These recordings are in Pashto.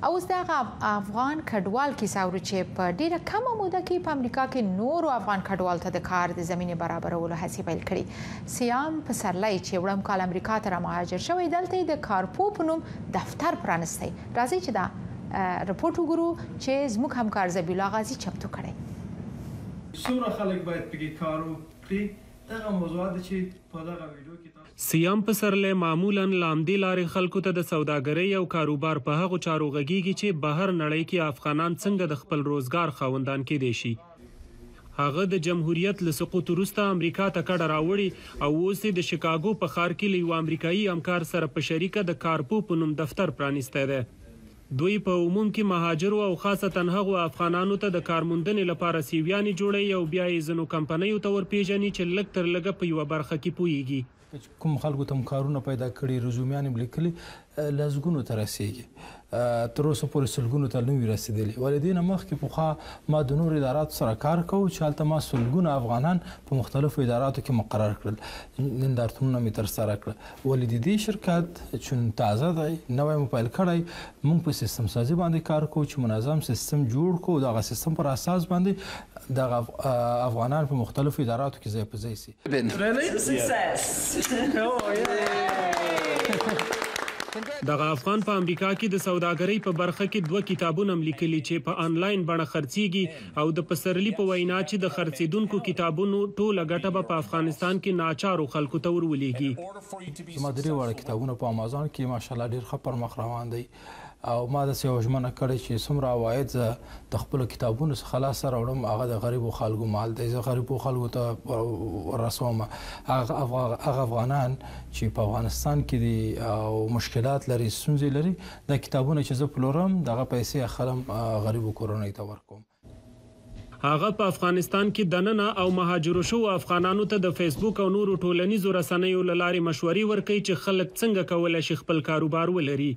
اوس دغه افغان کډوال کیسه ورو چې په ډیره کمه موده کې په امریکا کې نورو افغان کډوال ته د کار د زمینې برابرولو هڅې پیل کړي. سیام پسرلی چې وړم کال امریکا ته مهاجر شوی دلته د کارپو په نوم دفتر پرانستی. راځي چې دا رپورټ وګورو چې زموږ همکار زبیح الله غازي چمتو کړی. څومره خلک باید پکې کار وکړي دغه موضوعات چې په دغه ویډیو کې سیام پسرلی معمولاً لامدې لارې خلکو ته د سوداګرۍ او کاروبار په هغو چارو غږیږي چې بهر نړۍ کې افغانان څنګه د خپل روزګار خاوندان کېدای شي. هغه د جمهوریت له سقوط وروسته امریکا ته کډه راوړي او اوس د شیکاګو په ښار کې له یو امریکایي همکار سره په شریکه د کارپو په نوم دفتر پرانیستی دی. دوی په عموم کې مهاجرو او خاصتاً هغو افغانانو ته د کارموندنې لپاره سیویانې جوړوي او بیا یې ځینو کمپنیو ته ورپېژني چې لږ تر لږه په یوه برخه کې پوهیږي. کوم خلکو ته کارونه پیدا کړي رزومیان یې لیکلي لزګونو ته رسیږي تر اوسه پورې سلګونو ته نه وي رسیدلي. ولې دې نه مخکې پخوا ما د نورو اداراتو سره کار کوو چې هلته ما سلګونه افغانان په مختلفو اداراتو کې مقرر کړل نندارتونونه مې ترسره کړل. ولې د دې شرکت چون تازه دی نوی مو پیل کړی موږ په سیستم سازي باندې کار کوو چې منظم سیستم جوړ کړو دغه سیستم پر اساس باندې دغه افغانان په مختلفو اداراتو کې ځای په ځای سي. دغه افغان په امریکا کې د سوداګرۍ په برخه کې 2 کتابونه لیکلي چې په انلاین بڼه خرڅيږي او د پسرلی په وینا چې د خرڅیدونکو کتابونو ټوله ګټه په افغانستان کې ناچارو خلکو ته ورولېږي. ما درې واړه کتابونه په امازون کې ماشاءالله ډېر ښه پرمخ روان دي او ما د سیو ژمنه کړې چې څومره عواید د خپل کتابونو څخه خلاص راوړم هغه د غریبو خلکو مال دی. زه غریبو خلکو ته ورسوم هغه افغانان چې په افغانستان کې دي او مشکلات لري ستونزې لري د کتابونو چې زه پلورم دغه پیسې اخلم غریبو کورنۍ ته ورکوم. هغه په افغانستان کې دننه او مهاجرو شو افغانانو ته د فیسبوک او نورو ټولنیزو رسنیو له لارې مشورې ورکوي چې خلک څنګه کولی شي خپل کاروبار ولري.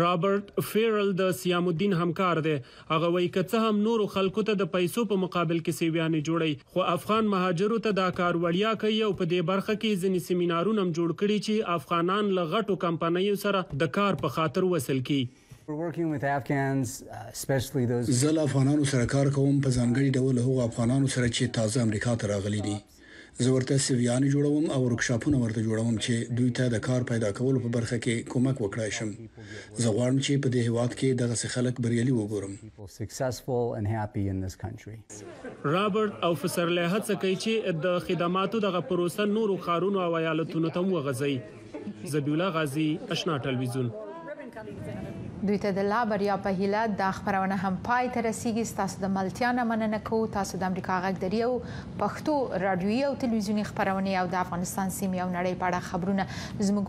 رابرټ فیرل د سیام الدین همکار دی. هغه وایي که څه هم نورو خلکو ته د پیسو په مقابل کې سیویانې جوړي خو افغان مهاجرو ته دا کار وړیا کوي او په دې برخه کې ځینې سیمینارونه هم جوړ کړي چې افغانان له غټو کمپنیو سره د کار په خاطر وصل کړي. زه له افغانانو سره کار کوم په ځانګړي ډول هغو افغانانو سره چې تازه امریکا ته راغلي دي. زه ورته سیویانې جوړوم او ورکشاپونه ورته جوړوم چې دوی ته د کار پیدا کولو په برخه کې کومک وکړای شم. زه غواړم چې په دې هیواد کې دغه خلک بریالي وګورم. رابرټ او پسرلی هڅه کوي چې د خدماتو دغه پروسه نورو ښارونو او ایالتونو ته وغځوي. زبیح الله غازي آشنا ټلویزیون. دوی ته د لا بریا په هیله دا خبرونه هم پای ته رسیږي. تاسو د ملتیا نه مننه کوو. تاسو د امریکا غږ د ریو پښتو رادیویي او تلویزیونی خبرونه او د افغانستان سیمې او نړۍ په اړه خبرونه زموږ